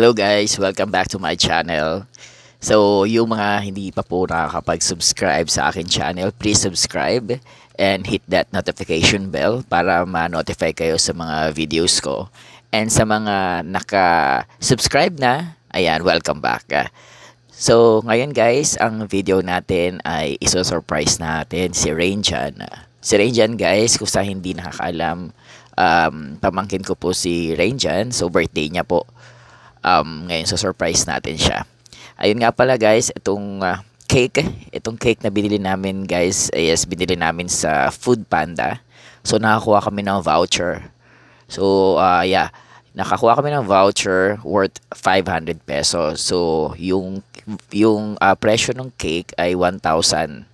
Hello guys, welcome back to my channel. So, yung mga hindi pa po nakakapag-subscribe sa akin channel, please subscribe and hit that notification bell para ma-notify kayo sa mga videos ko. And sa mga naka-subscribe na, ayan, welcome back. So, ngayon guys, ang video natin ay iso-surprise natin si Rainjan. Si Rainjan guys, kung sa hindi nakakaalam, pamangkin ko po si Rainjan. So, birthday niya po. Ngayon so surprise natin siya. Ayun nga pala guys, itong cake na binili namin guys, yes, binili namin sa Food Panda. So nakakuha kami ng voucher. So yeah, nakakuha kami ng voucher worth 500 pesos. So yung presyo ng cake ay 1,000.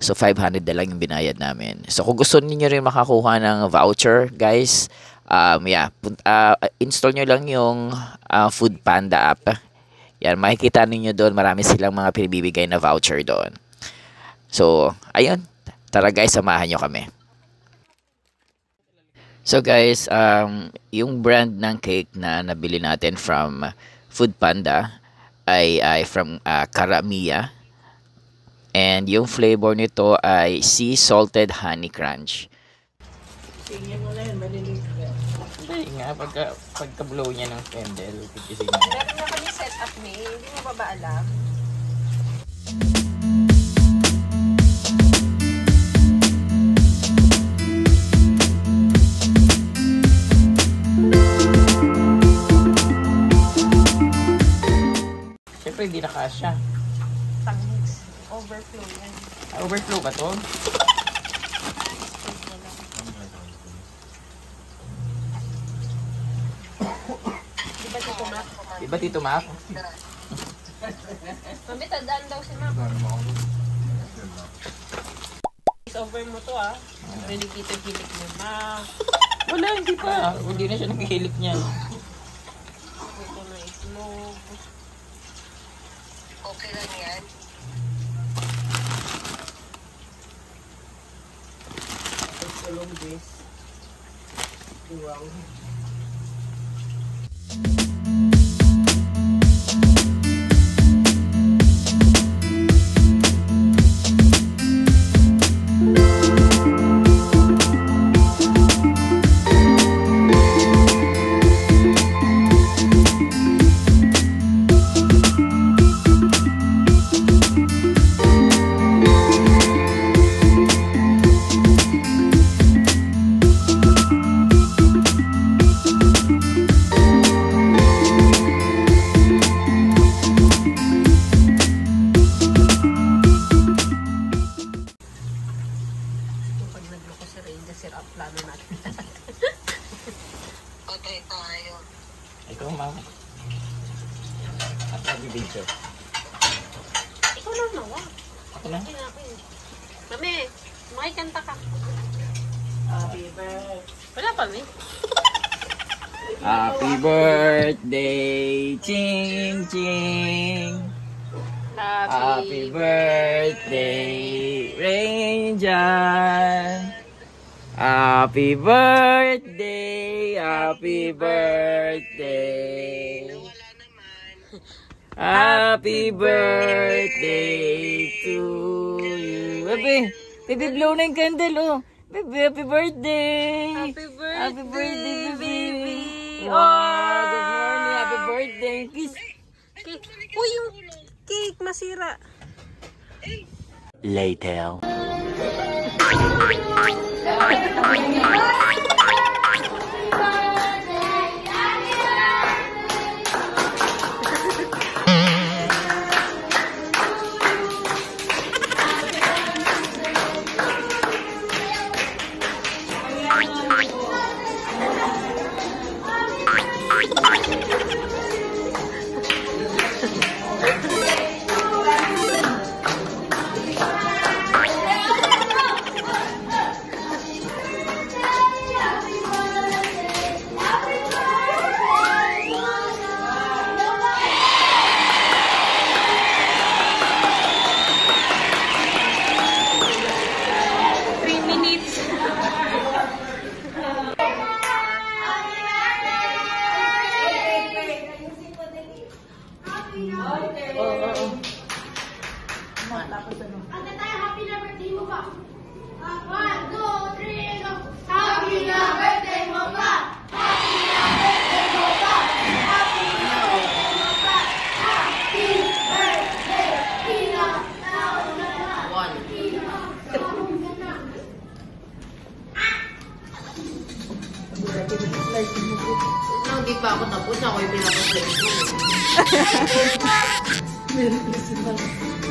So 500 na lang yung binayad namin. So kung gusto niyo rin makakuha ng voucher guys, install nyo lang yung Food Panda app. Yan, makikita ninyo doon, marami silang mga pinibibigay na voucher doon. So, ayun. Tara guys, samahan nyo kami. So guys, yung brand ng cake na nabili natin from Food Panda ay from Karamiya. And yung flavor nito ay Sea Salted Honey Crunch. Tingnan mo na yun, maliliit ka. Hindi nga, pagka-blow niya ng candle, pagkising niya. Meron na kami set up ni, hindi mo ba alam? Siyempre, hindi nakasya. Tangis. Overflow yan. Overflow ba to? Diba Tito Mac? Mami, tandaan daw si Mac. Over mo to Relikito-hilik mo, Mac. Wala, hindi pa. Hindi na siya naghihilik niya. Ito na itlog. Okay lang yan. Ito lang this. Wow. Plano natin. Patay tayo. Ikaw, mama. At nag-video. Ikaw lang nawa. Ako na? Mami, makikanta ka. Happy birthday. Wala pa, mi. Happy birthday, Ching Ching. Happy birthday, Rainjan. Happy birthday, happy birthday. Happy birthday to you. Baby, blow na yung candle, oh. Baby, happy birthday. Happy birthday, happy birthday, baby. Oh, good morning, happy birthday. Kiss. Uy, yung cake masira. Later. Oo. Ate tayo, happy na birthday mo pa. 1, 2, 3, go! Happy na birthday mo pa! Happy na birthday mo pa! Happy na birthday mo pa! Happy birthday! Pina! Taon na na! Pina! Taon na na! Hindi pa ako tapos. Ako yung pinapasay ko. Merry Christmas.